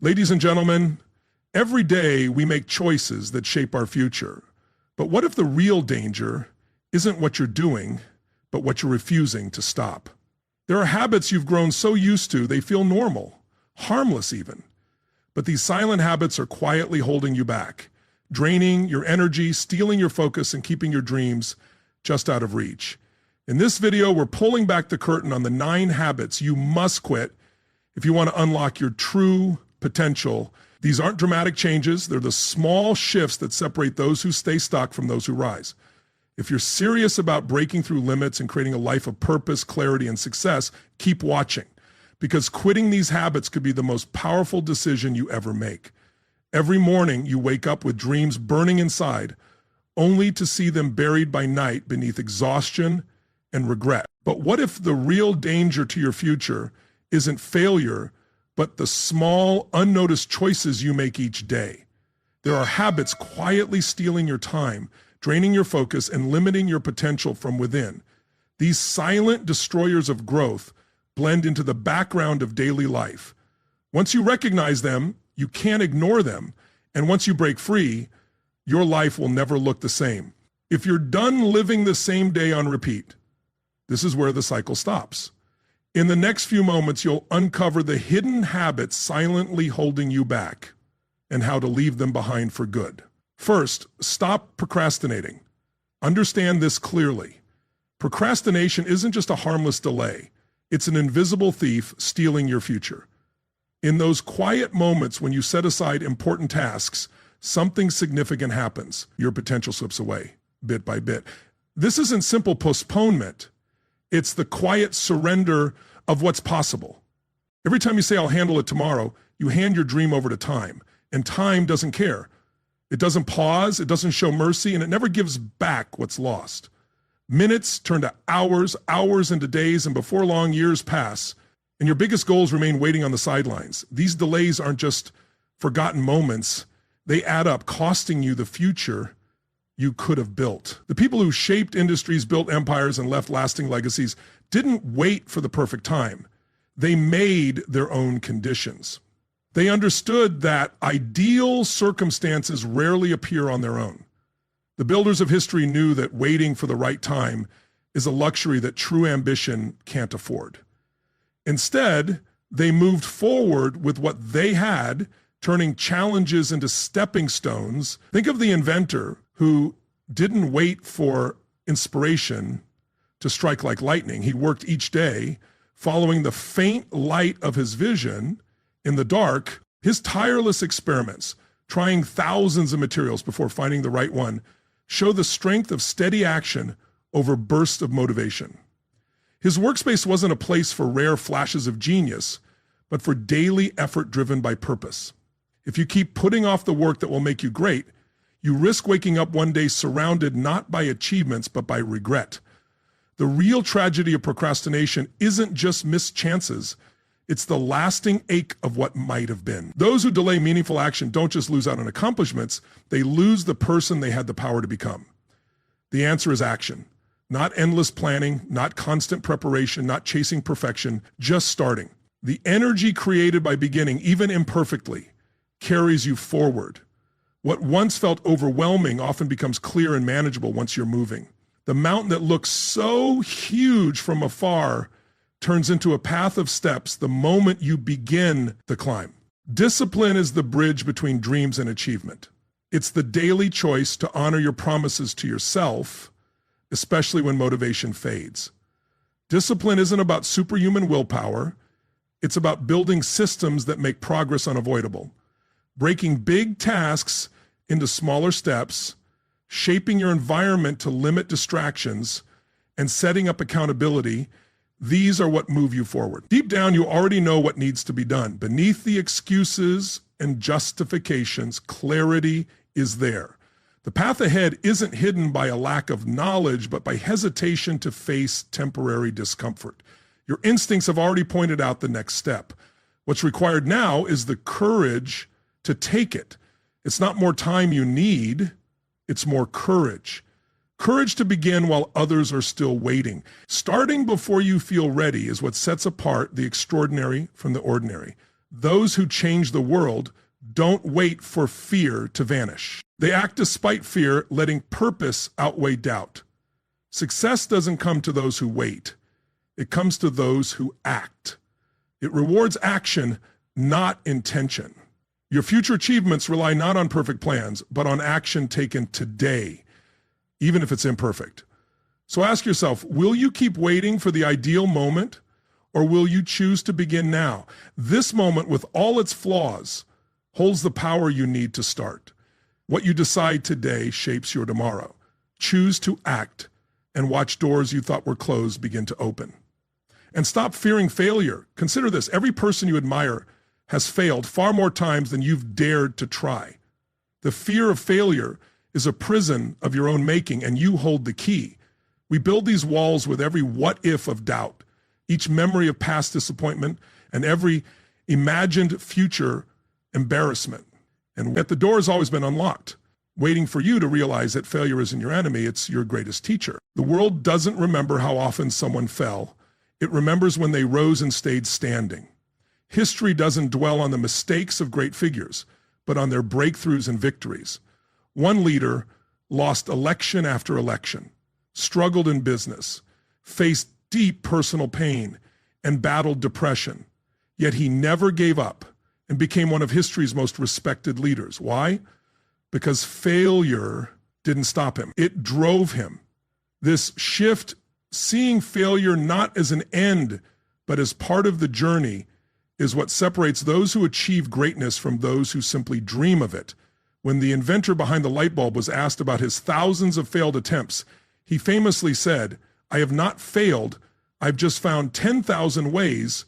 Ladies and gentlemen, every day we make choices that shape our future. But what if the real danger isn't what you're doing, but what you're refusing to stop? There are habits you've grown so used to they feel normal, harmless even. But these silent habits are quietly holding you back, draining your energy, stealing your focus, and keeping your dreams just out of reach. In this video, we're pulling back the curtain on the 9 habits you must quit if you want to unlock your true potential. These aren't dramatic changes. They're the small shifts that separate those who stay stuck from those who rise. If you're serious about breaking through limits and creating a life of purpose, clarity, and success, keep watching, because quitting these habits could be the most powerful decision you ever make. Every morning, you wake up with dreams burning inside, only to see them buried by night beneath exhaustion and regret. But what if the real danger to your future isn't failure, but the small, unnoticed choices you make each day? There are habits quietly stealing your time, draining your focus, and limiting your potential from within. These silent destroyers of growth blend into the background of daily life. Once you recognize them, you can't ignore them. And once you break free, your life will never look the same. If you're done living the same day on repeat, this is where the cycle stops. In the next few moments, you'll uncover the hidden habits silently holding you back and how to leave them behind for good. First, stop procrastinating. Understand this clearly. Procrastination isn't just a harmless delay. It's an invisible thief stealing your future. In those quiet moments when you set aside important tasks, something significant happens. Your potential slips away, bit by bit. This isn't simple postponement. It's the quiet surrender of what's possible. Every time you say, "I'll handle it tomorrow," you hand your dream over to time, and time doesn't care. It doesn't pause, it doesn't show mercy, and it never gives back what's lost. Minutes turn to hours, hours into days, and before long, years pass, and your biggest goals remain waiting on the sidelines. These delays aren't just forgotten moments. They add up, costing you the future you could have built. The people who shaped industries, built empires, and left lasting legacies didn't wait for the perfect time. They made their own conditions. They understood that ideal circumstances rarely appear on their own. The builders of history knew that waiting for the right time is a luxury that true ambition can't afford. Instead, they moved forward with what they had, turning challenges into stepping stones. Think of the inventor who didn't wait for inspiration to strike like lightning. He worked each day, following the faint light of his vision in the dark. His tireless experiments, trying thousands of materials before finding the right one, show the strength of steady action over bursts of motivation. His workspace wasn't a place for rare flashes of genius, but for daily effort driven by purpose. If you keep putting off the work that will make you great, you risk waking up one day surrounded not by achievements, but by regret. The real tragedy of procrastination isn't just missed chances. It's the lasting ache of what might have been. Those who delay meaningful action don't just lose out on accomplishments, they lose the person they had the power to become. The answer is action. Not endless planning, not constant preparation, not chasing perfection, just starting. The energy created by beginning, even imperfectly, carries you forward. What once felt overwhelming often becomes clear and manageable once you're moving. The mountain that looks so huge from afar turns into a path of steps the moment you begin the climb. Discipline is the bridge between dreams and achievement. It's the daily choice to honor your promises to yourself, especially when motivation fades. Discipline isn't about superhuman willpower. It's about building systems that make progress unavoidable. Breaking big tasks into smaller steps, shaping your environment to limit distractions, and setting up accountability. These are what move you forward. Deep down, you already know what needs to be done. Beneath the excuses and justifications, clarity is there. The path ahead isn't hidden by a lack of knowledge, but by hesitation to face temporary discomfort. Your instincts have already pointed out the next step. What's required now is the courage to take it. It's not more time you need, it's more courage. Courage to begin while others are still waiting. Starting before you feel ready is what sets apart the extraordinary from the ordinary. Those who change the world don't wait for fear to vanish. They act despite fear, letting purpose outweigh doubt. Success doesn't come to those who wait. It comes to those who act. It rewards action, not intention. Your future achievements rely not on perfect plans, but on action taken today, even if it's imperfect. So ask yourself, will you keep waiting for the ideal moment, or will you choose to begin now? This moment, with all its flaws, holds the power you need to start. What you decide today shapes your tomorrow. Choose to act and watch doors you thought were closed begin to open. And stop fearing failure. Consider this: every person you admire has failed far more times than you've dared to try. The fear of failure is a prison of your own making, and you hold the key. We build these walls with every what if of doubt, each memory of past disappointment, and every imagined future embarrassment. And yet the door has always been unlocked, waiting for you to realize that failure isn't your enemy, it's your greatest teacher. The world doesn't remember how often someone fell. It remembers when they rose and stayed standing. History doesn't dwell on the mistakes of great figures, but on their breakthroughs and victories. One leader lost election after election, struggled in business, faced deep personal pain, and battled depression. Yet he never gave up and became one of history's most respected leaders. Why? Because failure didn't stop him. It drove him. This shift, seeing failure not as an end, but as part of the journey, is what separates those who achieve greatness from those who simply dream of it. When the inventor behind the light bulb was asked about his thousands of failed attempts, he famously said, "I have not failed, I've just found 10,000 ways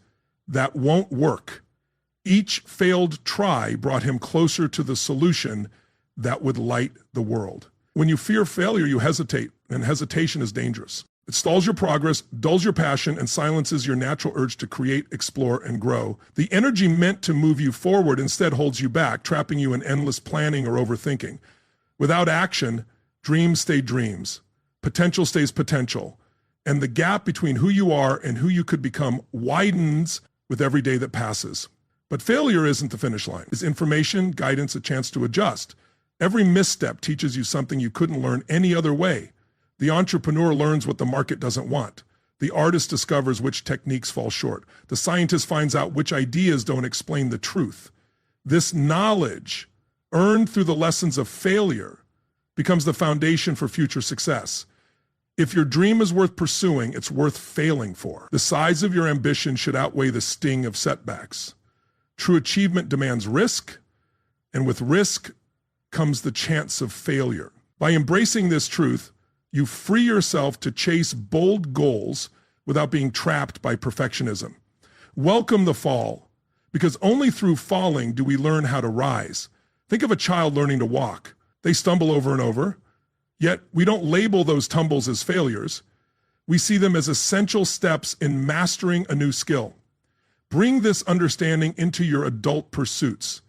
that won't work." Each failed try brought him closer to the solution that would light the world. When you fear failure, you hesitate, and hesitation is dangerous. It stalls your progress, dulls your passion, and silences your natural urge to create, explore, and grow. The energy meant to move you forward instead holds you back, trapping you in endless planning or overthinking. Without action, dreams stay dreams, potential stays potential, and the gap between who you are and who you could become widens with every day that passes. But failure isn't the finish line. It's information, guidance, a chance to adjust. Every misstep teaches you something you couldn't learn any other way. The entrepreneur learns what the market doesn't want. The artist discovers which techniques fall short. The scientist finds out which ideas don't explain the truth. This knowledge, earned through the lessons of failure, becomes the foundation for future success. If your dream is worth pursuing, it's worth failing for. The size of your ambition should outweigh the sting of setbacks. True achievement demands risk, and with risk comes the chance of failure. By embracing this truth, you free yourself to chase bold goals without being trapped by perfectionism. Welcome the fall, because only through falling do we learn how to rise. Think of a child learning to walk. They stumble over and over, yet we don't label those tumbles as failures. We see them as essential steps in mastering a new skill. Bring this understanding into your adult pursuits.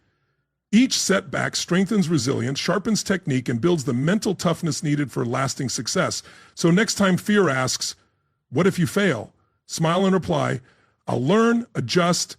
Each setback strengthens resilience, sharpens technique, and builds the mental toughness needed for lasting success. So next time fear asks, "What if you fail?" smile and reply, "I'll learn, adjust,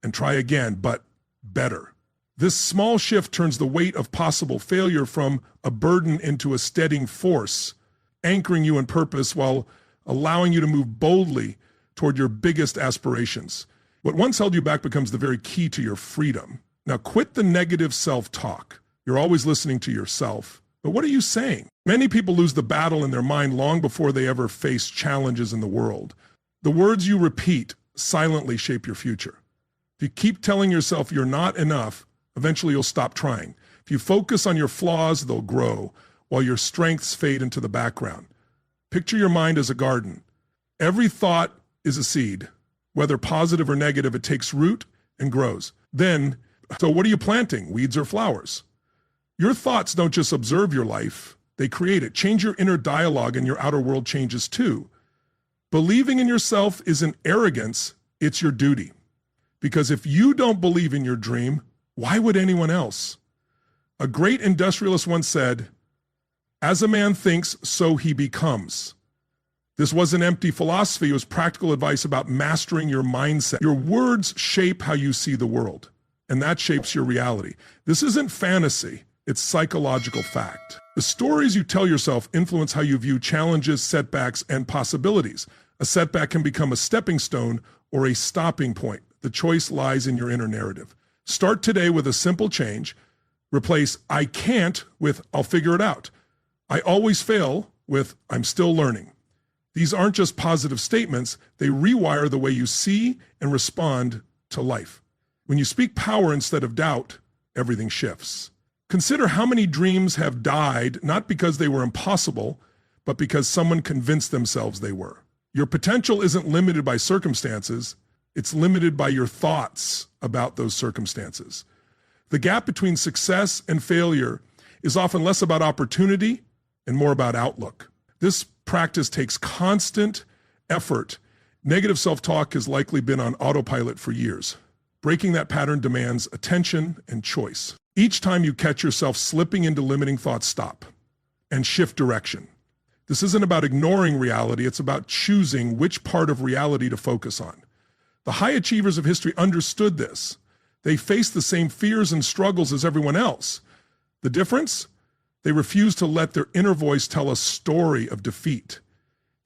and try again, but better." This small shift turns the weight of possible failure from a burden into a steadying force, anchoring you in purpose while allowing you to move boldly toward your biggest aspirations. What once held you back becomes the very key to your freedom. Now quit the negative self-talk. You're always listening to yourself. But what are you saying? Many people lose the battle in their mind long before they ever face challenges in the world. The words you repeat silently shape your future. If you keep telling yourself you're not enough, eventually you'll stop trying. If you focus on your flaws, they'll grow, while your strengths fade into the background. Picture your mind as a garden. Every thought is a seed. Whether positive or negative, it takes root and grows. So what are you planting, weeds or flowers? Your thoughts don't just observe your life, they create it. Change your inner dialogue and your outer world changes too. Believing in yourself isn't arrogance, it's your duty. Because if you don't believe in your dream, why would anyone else? A great industrialist once said, "As a man thinks, so he becomes." This wasn't empty philosophy. It was practical advice about mastering your mindset. Your words shape how you see the world, and that shapes your reality. This isn't fantasy. It's psychological fact. The stories you tell yourself influence how you view challenges, setbacks, and possibilities. A setback can become a stepping stone or a stopping point. The choice lies in your inner narrative. Start today with a simple change. Replace "I can't" with "I'll figure it out." "I always fail" with "I'm still learning." These aren't just positive statements. They rewire the way you see and respond to life. When you speak power instead of doubt, everything shifts. Consider how many dreams have died, not because they were impossible, but because someone convinced themselves they were. Your potential isn't limited by circumstances. It's limited by your thoughts about those circumstances. The gap between success and failure is often less about opportunity and more about outlook. This practice takes constant effort. Negative self-talk has likely been on autopilot for years. Breaking that pattern demands attention and choice. Each time you catch yourself slipping into limiting thoughts, stop and shift direction. This isn't about ignoring reality. It's about choosing which part of reality to focus on. The high achievers of history understood this. They faced the same fears and struggles as everyone else. The difference? They refused to let their inner voice tell a story of defeat.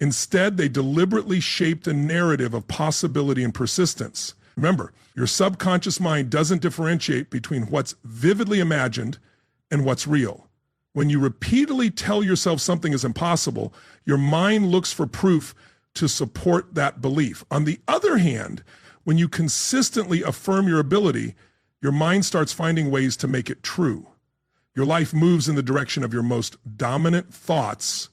Instead, they deliberately shaped a narrative of possibility and persistence. Remember, your subconscious mind doesn't differentiate between what's vividly imagined and what's real. When you repeatedly tell yourself something is impossible, your mind looks for proof to support that belief. On the other hand, when you consistently affirm your ability, your mind starts finding ways to make it true. Your life moves in the direction of your most dominant thoughts.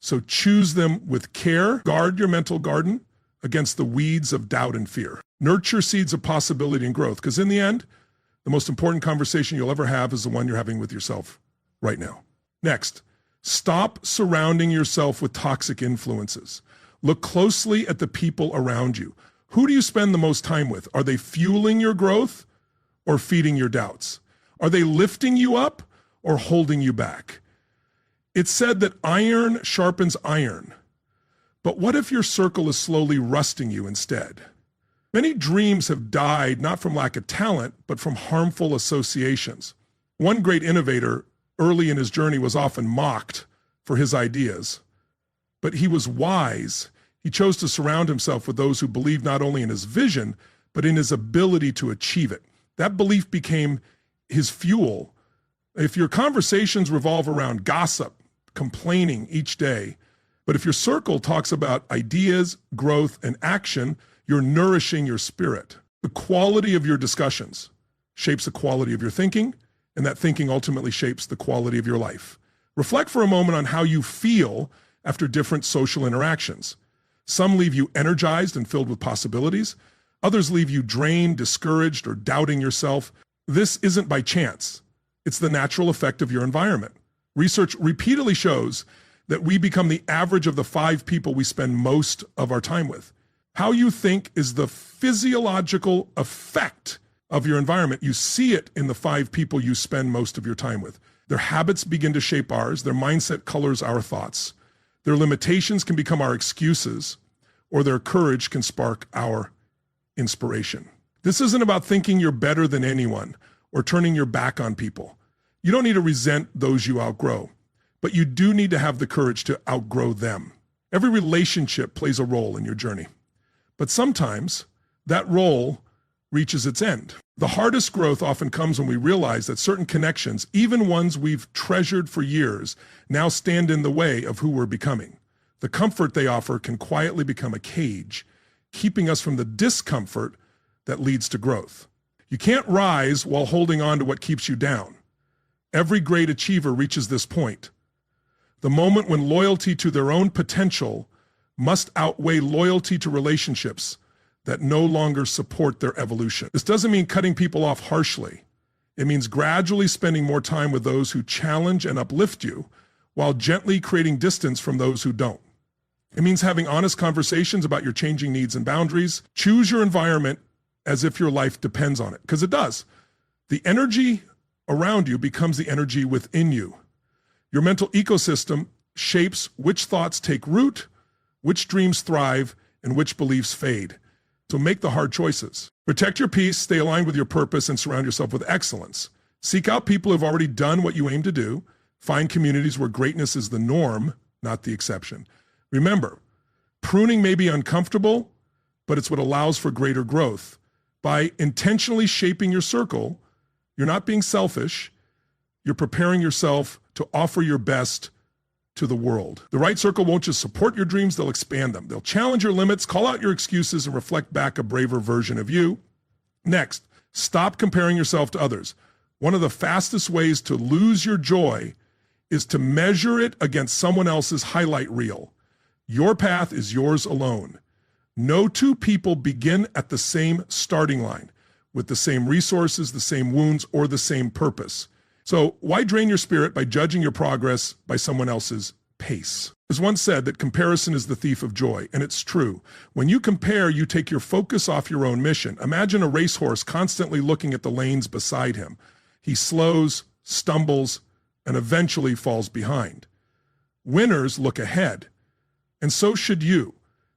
So choose them with care. Guard your mental garden against the weeds of doubt and fear. Nurture seeds of possibility and growth, because in the end, the most important conversation you'll ever have is the one you're having with yourself right now. Next, stop surrounding yourself with toxic influences. Look closely at the people around you. Who do you spend the most time with? Are they fueling your growth or feeding your doubts? Are they lifting you up or holding you back? It's said that iron sharpens iron. But what if your circle is slowly rusting you instead? Many dreams have died not from lack of talent, but from harmful associations. One great innovator early in his journey was often mocked for his ideas, but he was wise. He chose to surround himself with those who believed not only in his vision, but in his ability to achieve it. That belief became his fuel. If your conversations revolve around gossip, complaining each day, but if your circle talks about ideas, growth, and action, you're nourishing your spirit. The quality of your discussions shapes the quality of your thinking, and that thinking ultimately shapes the quality of your life. Reflect for a moment on how you feel after different social interactions. Some leave you energized and filled with possibilities. Others leave you drained, discouraged, or doubting yourself. This isn't by chance. It's the natural effect of your environment. Research repeatedly shows that we become the average of the 5 people we spend most of our time with. How you think is the physiological effect of your environment. You see it in the 5 people you spend most of your time with. Their habits begin to shape ours. Their mindset colors our thoughts. Their limitations can become our excuses, or their courage can spark our inspiration. This isn't about thinking you're better than anyone or turning your back on people. You don't need to resent those you outgrow, but you do need to have the courage to outgrow them. Every relationship plays a role in your journey, but sometimes that role reaches its end. The hardest growth often comes when we realize that certain connections, even ones we've treasured for years, now stand in the way of who we're becoming. The comfort they offer can quietly become a cage, keeping us from the discomfort that leads to growth. You can't rise while holding on to what keeps you down. Every great achiever reaches this point, the moment when loyalty to their own potential must outweigh loyalty to relationships that no longer support their evolution. This doesn't mean cutting people off harshly. It means gradually spending more time with those who challenge and uplift you, while gently creating distance from those who don't. It means having honest conversations about your changing needs and boundaries. Choose your environment as if your life depends on it, because it does. The energy around you becomes the energy within you. Your mental ecosystem shapes which thoughts take root, which dreams thrive and which beliefs fade. So make the hard choices. Protect your peace, stay aligned with your purpose, and surround yourself with excellence. Seek out people who have already done what you aim to do. Find communities where greatness is the norm, not the exception. Remember, pruning may be uncomfortable, but it's what allows for greater growth. By intentionally shaping your circle, you're not being selfish, you're preparing yourself to offer your best to the world. The right circle won't just support your dreams, they'll expand them. They'll challenge your limits, call out your excuses, and reflect back a braver version of you. Next, stop comparing yourself to others. One of the fastest ways to lose your joy is to measure it against someone else's highlight reel. Your path is yours alone. No two people begin at the same starting line, with the same resources, the same wounds, or the same purpose. So why drain your spirit by judging your progress by someone else's pace? It was once said that comparison is the thief of joy, and it's true. When you compare, you take your focus off your own mission. Imagine a racehorse constantly looking at the lanes beside him. He slows, stumbles, and eventually falls behind. Winners look ahead, and so should you.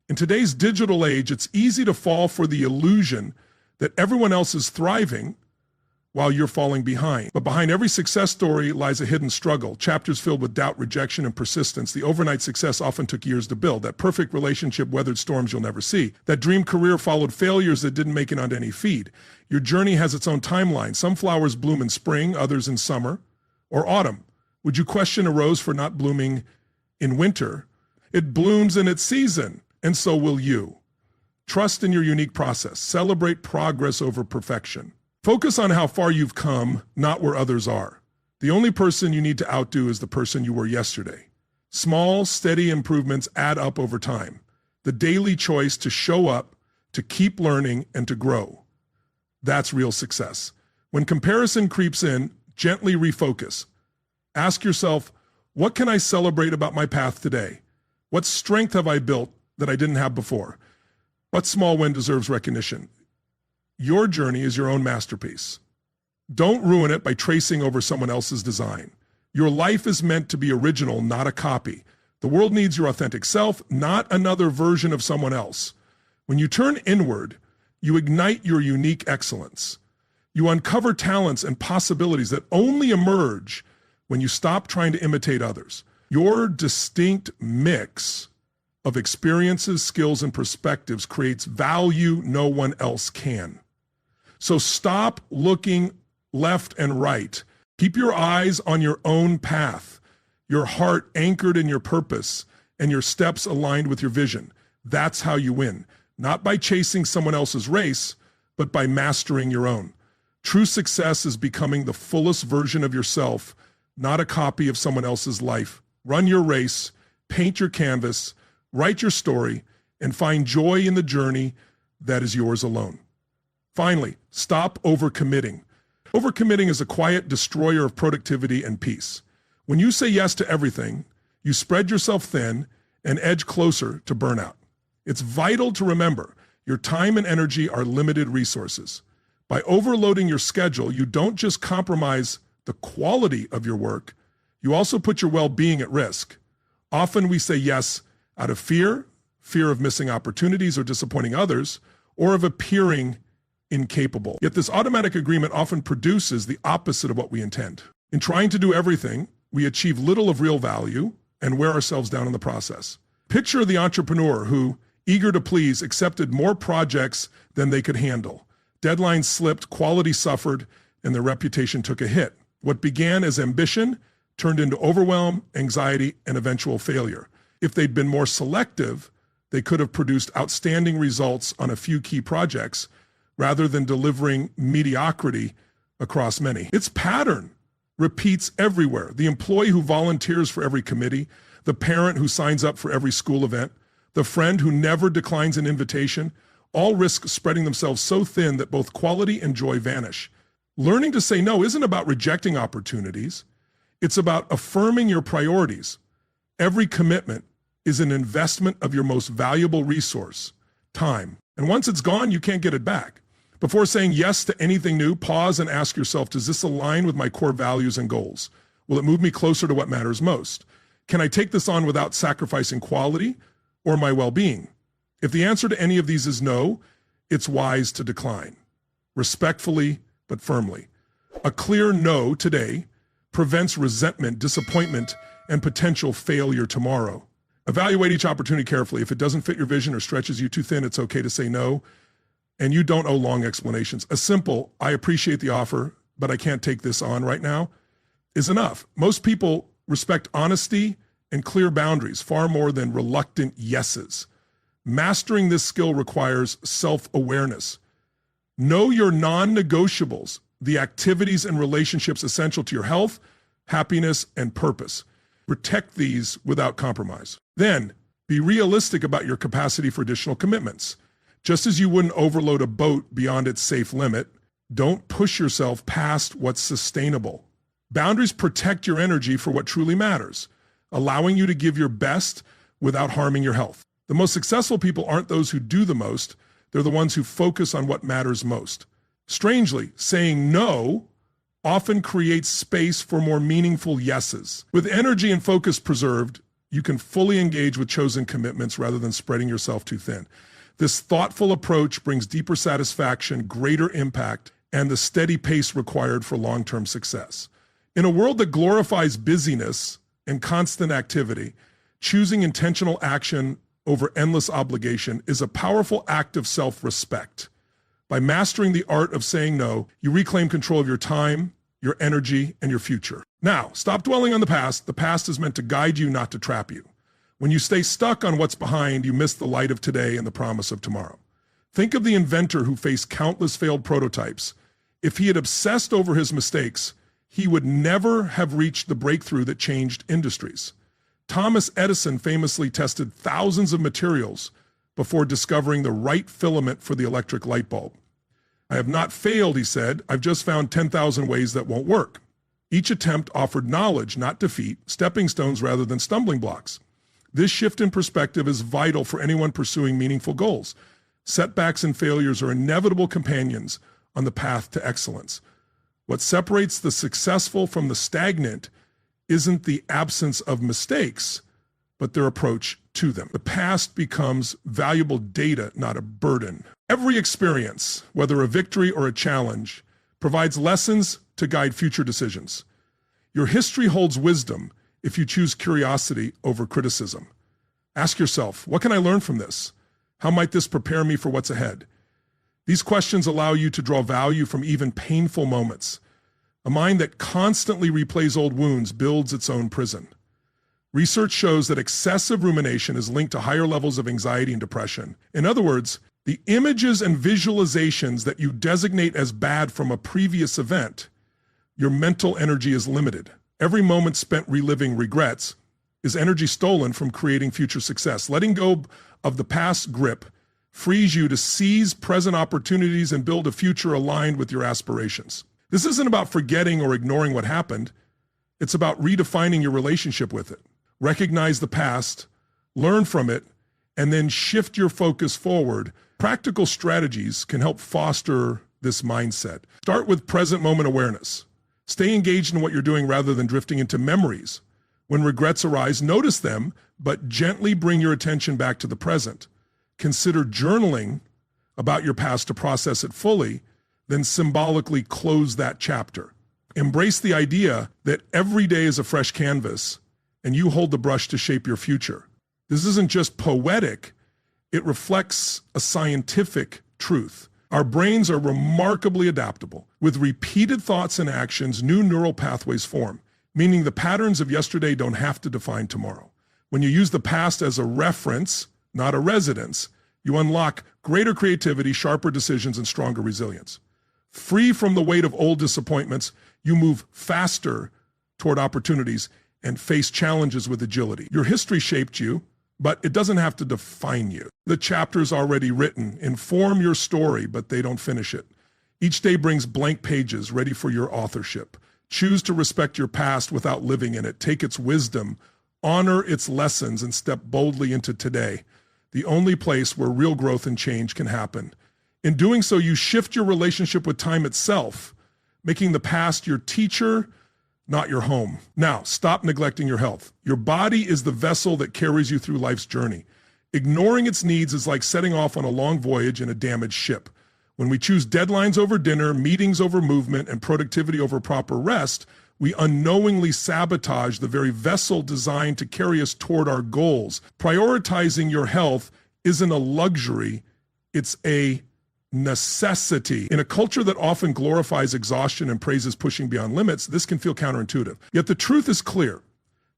In today's digital age, it's easy to fall for the illusion that everyone else is thriving while you're falling behind. But behind every success story lies a hidden struggle, chapters filled with doubt, rejection, and persistence. The overnight success often took years to build. That perfect relationship weathered storms you'll never see. That dream career followed failures that didn't make it onto any feed. Your journey has its own timeline. Some flowers bloom in spring, others in summer or autumn. Would you question a rose for not blooming in winter? It blooms in its season, and so will you. Trust in your unique process. Celebrate progress over perfection. Focus on how far you've come, not where others are. The only person you need to outdo is the person you were yesterday. Small, steady improvements add up over time. The daily choice to show up, to keep learning, and to grow. That's real success. When comparison creeps in, gently refocus. Ask yourself, what can I celebrate about my path today? What strength have I built that I didn't have before? What small win deserves recognition? Your journey is your own masterpiece. Don't ruin it by tracing over someone else's design. Your life is meant to be original, not a copy. The world needs your authentic self, not another version of someone else. When you turn inward, you ignite your unique excellence. You uncover talents and possibilities that only emerge when you stop trying to imitate others. Your distinct mix of experiences, skills, and perspectives creates value no one else can. So stop looking left and right. Keep your eyes on your own path, your heart anchored in your purpose, and your steps aligned with your vision. That's how you win. Not by chasing someone else's race, but by mastering your own. True success is becoming the fullest version of yourself, not a copy of someone else's life. Run your race, paint your canvas, write your story, and find joy in the journey that is yours alone. Finally, stop overcommitting. Overcommitting is a quiet destroyer of productivity and peace. When you say yes to everything, you spread yourself thin and edge closer to burnout. It's vital to remember your time and energy are limited resources. By overloading your schedule, you don't just compromise the quality of your work, you also put your well-being at risk. Often we say yes out of fear of missing opportunities or disappointing others, or of appearing incapable. Yet this automatic agreement often produces the opposite of what we intend. In trying to do everything, we achieve little of real value and wear ourselves down in the process. Picture the entrepreneur who, eager to please, accepted more projects than they could handle. Deadlines slipped, quality suffered, and their reputation took a hit. What began as ambition turned into overwhelm, anxiety, and eventual failure. If they'd been more selective, they could have produced outstanding results on a few key projects rather than delivering mediocrity across many. Its pattern repeats everywhere. The employee who volunteers for every committee, the parent who signs up for every school event, the friend who never declines an invitation, all risk spreading themselves so thin that both quality and joy vanish. Learning to say no isn't about rejecting opportunities. It's about affirming your priorities. Every commitment is an investment of your most valuable resource, time. And once it's gone, you can't get it back. Before saying yes to anything new, pause and ask yourself, does this align with my core values and goals? Will it move me closer to what matters most? Can I take this on without sacrificing quality? or my well-being? If the answer to any of these is no, it's wise to decline, respectfully but firmly. A clear no today prevents resentment, disappointment, and potential failure tomorrow. Evaluate each opportunity carefully. If it doesn't fit your vision or stretches you too thin, it's okay to say no, and you don't owe long explanations. A simple, I appreciate the offer, but I can't take this on right now, is enough. Most people respect honesty and clear boundaries far more than reluctant yeses. Mastering this skill requires self-awareness. Know your non-negotiables, the activities and relationships essential to your health, happiness, and purpose. Protect these without compromise. Then, be realistic about your capacity for additional commitments. Just as you wouldn't overload a boat beyond its safe limit, don't push yourself past what's sustainable. Boundaries protect your energy for what truly matters, allowing you to give your best without harming your health. The most successful people aren't those who do the most, they're the ones who focus on what matters most. Strangely, saying no often creates space for more meaningful yeses. With energy and focus preserved, you can fully engage with chosen commitments rather than spreading yourself too thin. This thoughtful approach brings deeper satisfaction, greater impact, and the steady pace required for long-term success. In a world that glorifies busyness and constant activity, choosing intentional action over endless obligation is a powerful act of self-respect. By mastering the art of saying no, you reclaim control of your time, your energy, and your future. Now, stop dwelling on the past. The past is meant to guide you, not to trap you. When you stay stuck on what's behind, you miss the light of today and the promise of tomorrow. Think of the inventor who faced countless failed prototypes. If he had obsessed over his mistakes, he would never have reached the breakthrough that changed industries. Thomas Edison famously tested thousands of materials before discovering the right filament for the electric light bulb. I have not failed, he said. I've just found 10,000 ways that won't work. Each attempt offered knowledge, not defeat, stepping stones rather than stumbling blocks. This shift in perspective is vital for anyone pursuing meaningful goals. Setbacks and failures are inevitable companions on the path to excellence. What separates the successful from the stagnant isn't the absence of mistakes, but their approach to them. The past becomes valuable data, not a burden. Every experience, whether a victory or a challenge, provides lessons to guide future decisions. Your history holds wisdom if you choose curiosity over criticism. Ask yourself, what can I learn from this? How might this prepare me for what's ahead? These questions allow you to draw value from even painful moments. A mind that constantly replays old wounds builds its own prison. Research shows that excessive rumination is linked to higher levels of anxiety and depression. In other words, the images and visualizations that you designate as bad from a previous event, your mental energy is limited. Every moment spent reliving regrets is energy stolen from creating future success. Letting go of the past grip frees you to seize present opportunities and build a future aligned with your aspirations. This isn't about forgetting or ignoring what happened. It's about redefining your relationship with it. Recognize the past, learn from it, and then shift your focus forward. Practical strategies can help foster this mindset. Start with present moment awareness. Stay engaged in what you're doing rather than drifting into memories. When regrets arise, notice them, but gently bring your attention back to the present. Consider journaling about your past to process it fully, then symbolically close that chapter. Embrace the idea that every day is a fresh canvas and you hold the brush to shape your future. This isn't just poetic, it reflects a scientific truth. Our brains are remarkably adaptable. With repeated thoughts and actions, new neural pathways form, meaning the patterns of yesterday don't have to define tomorrow. When you use the past as a reference, not a residence, you unlock greater creativity, sharper decisions, and stronger resilience. Free from the weight of old disappointments, you move faster toward opportunities and face challenges with agility. Your history shaped you, but it doesn't have to define you. The chapter's already written. Inform your story, but they don't finish it. Each day brings blank pages ready for your authorship. Choose to respect your past without living in it. Take its wisdom, honor its lessons, and step boldly into today, the only place where real growth and change can happen. In doing so, you shift your relationship with time itself, making the past your teacher, not your home. Now, stop neglecting your health. Your body is the vessel that carries you through life's journey. Ignoring its needs is like setting off on a long voyage in a damaged ship. When we choose deadlines over dinner, meetings over movement, and productivity over proper rest, we unknowingly sabotage the very vessel designed to carry us toward our goals. Prioritizing your health isn't a luxury, it's a necessity. In a culture that often glorifies exhaustion and praises pushing beyond limits, this can feel counterintuitive. Yet the truth is clear.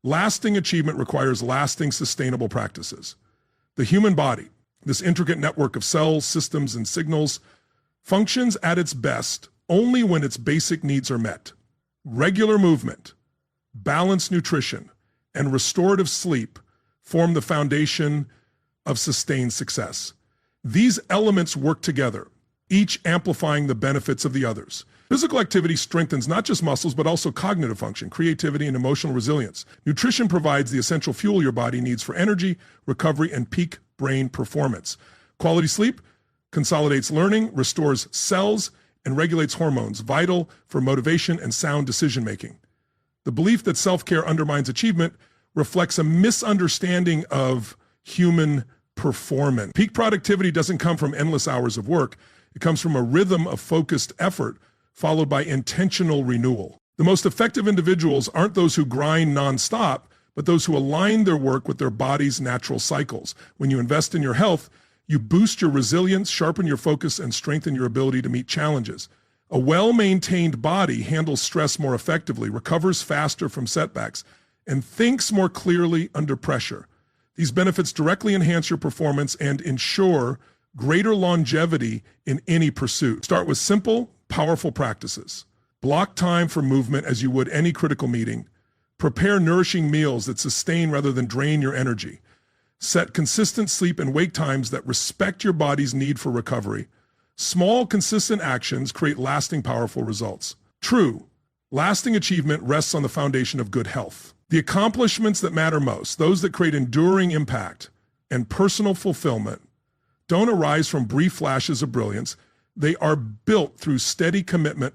Lasting achievement requires lasting, sustainable practices. The human body, this intricate network of cells, systems, and signals, functions at its best only when its basic needs are met. Regular movement, balanced nutrition, and restorative sleep form the foundation of sustained success. These elements work together, each amplifying the benefits of the others. Physical activity strengthens not just muscles, but also cognitive function, creativity, and emotional resilience. Nutrition provides the essential fuel your body needs for energy, recovery, and peak brain performance. Quality sleep consolidates learning, restores cells, and regulates hormones, vital for motivation and sound decision-making. The belief that self-care undermines achievement reflects a misunderstanding of human performance. Peak productivity doesn't come from endless hours of work. It comes from a rhythm of focused effort followed by intentional renewal. The most effective individuals aren't those who grind nonstop, but those who align their work with their body's natural cycles. When you invest in your health, you boost your resilience, sharpen your focus, and strengthen your ability to meet challenges. A well-maintained body handles stress more effectively, recovers faster from setbacks, and thinks more clearly under pressure. These benefits directly enhance your performance and ensure greater longevity in any pursuit. Start with simple, powerful practices. Block time for movement as you would any critical meeting. Prepare nourishing meals that sustain rather than drain your energy. Set consistent sleep and wake times that respect your body's need for recovery. Small, consistent actions create lasting, powerful results. True, lasting achievement rests on the foundation of good health. The accomplishments that matter most, those that create enduring impact and personal fulfillment, don't arise from brief flashes of brilliance. They are built through steady commitment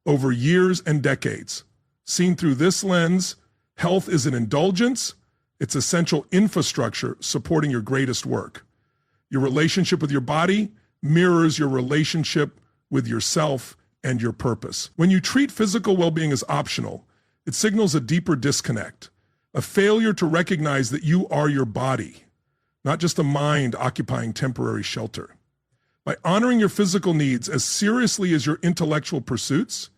over years and decades. Seen through this lens, health is an indulgence. It's essential infrastructure supporting your greatest work. Your relationship with your body mirrors your relationship with yourself and your purpose. When you treat physical well-being as optional, it signals a deeper disconnect, a failure to recognize that you are your body, not just a mind occupying temporary shelter. By honoring your physical needs as seriously as your intellectual pursuits,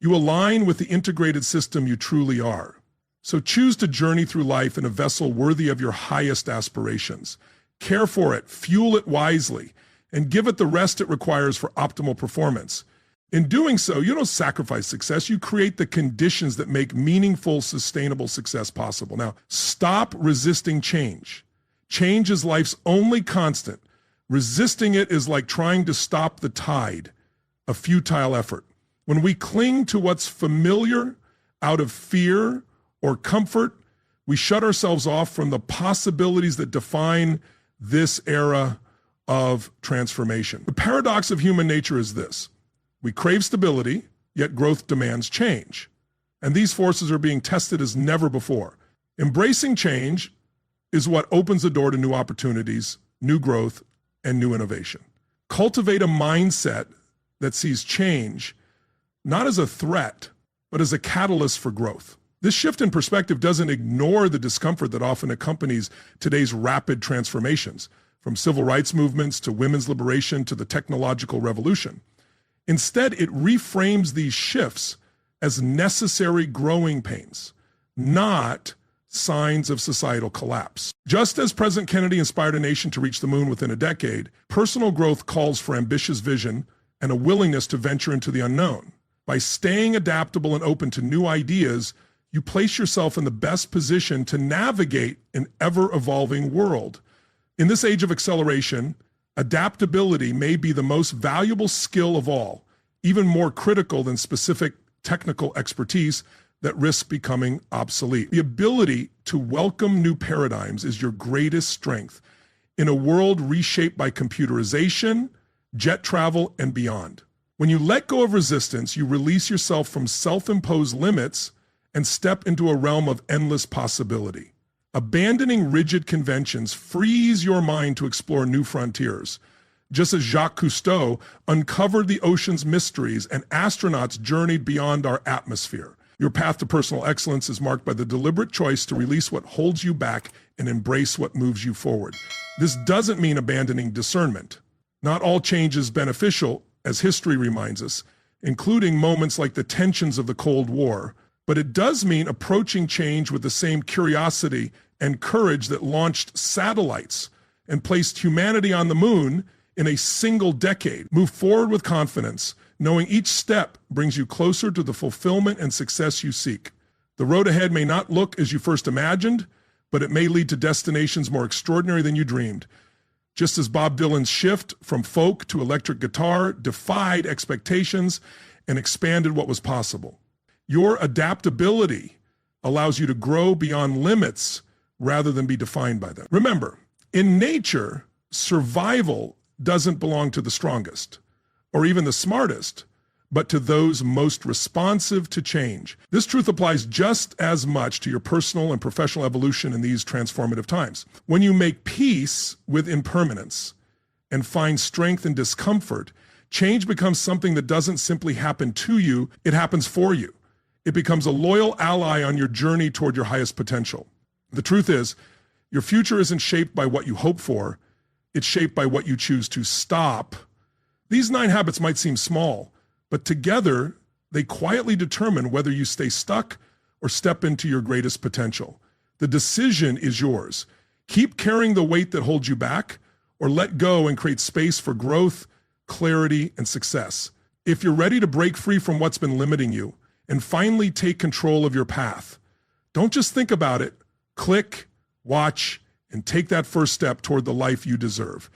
you align with the integrated system you truly are. So choose to journey through life in a vessel worthy of your highest aspirations. Care for it, fuel it wisely, and give it the rest it requires for optimal performance. In doing so, you don't sacrifice success, you create the conditions that make meaningful, sustainable success possible. Now, stop resisting change. Change is life's only constant. Resisting it is like trying to stop the tide, a futile effort. When we cling to what's familiar out of fear or comfort, we shut ourselves off from the possibilities that define this era of transformation. The paradox of human nature is this. We crave stability, yet growth demands change. And these forces are being tested as never before. Embracing change is what opens the door to new opportunities, new growth, and new innovation. Cultivate a mindset that sees change not as a threat, but as a catalyst for growth. This shift in perspective doesn't ignore the discomfort that often accompanies today's rapid transformations, from civil rights movements to women's liberation to the technological revolution. Instead, it reframes these shifts as necessary growing pains, not signs of societal collapse. Just as President Kennedy inspired a nation to reach the moon within a decade, personal growth calls for ambitious vision and a willingness to venture into the unknown. By staying adaptable and open to new ideas, you place yourself in the best position to navigate an ever-evolving world. In this age of acceleration, adaptability may be the most valuable skill of all, even more critical than specific technical expertise that risks becoming obsolete. The ability to welcome new paradigms is your greatest strength in a world reshaped by computerization, jet travel, and beyond. When you let go of resistance, you release yourself from self-imposed limits and step into a realm of endless possibility. Abandoning rigid conventions frees your mind to explore new frontiers. Just as Jacques Cousteau uncovered the ocean's mysteries and astronauts journeyed beyond our atmosphere. Your path to personal excellence is marked by the deliberate choice to release what holds you back and embrace what moves you forward. This doesn't mean abandoning discernment. Not all change is beneficial, as history reminds us, including moments like the tensions of the Cold War. But it does mean approaching change with the same curiosity and courage that launched satellites and placed humanity on the moon in a single decade. Move forward with confidence, knowing each step brings you closer to the fulfillment and success you seek. The road ahead may not look as you first imagined, but it may lead to destinations more extraordinary than you dreamed. Just as Bob Dylan's shift from folk to electric guitar defied expectations and expanded what was possible. Your adaptability allows you to grow beyond limits rather than be defined by them. Remember, in nature, survival doesn't belong to the strongest or even the smartest, but to those most responsive to change. This truth applies just as much to your personal and professional evolution in these transformative times. When you make peace with impermanence and find strength in discomfort, change becomes something that doesn't simply happen to you, it happens for you. It becomes a loyal ally on your journey toward your highest potential. The truth is, your future isn't shaped by what you hope for, it's shaped by what you choose to stop. These 9 habits might seem small, but together they quietly determine whether you stay stuck or step into your greatest potential. The decision is yours. Keep carrying the weight that holds you back, or let go and create space for growth, clarity, and success. If you're ready to break free from what's been limiting you and finally take control of your path, don't just think about it. Click, watch, and take that first step toward the life you deserve.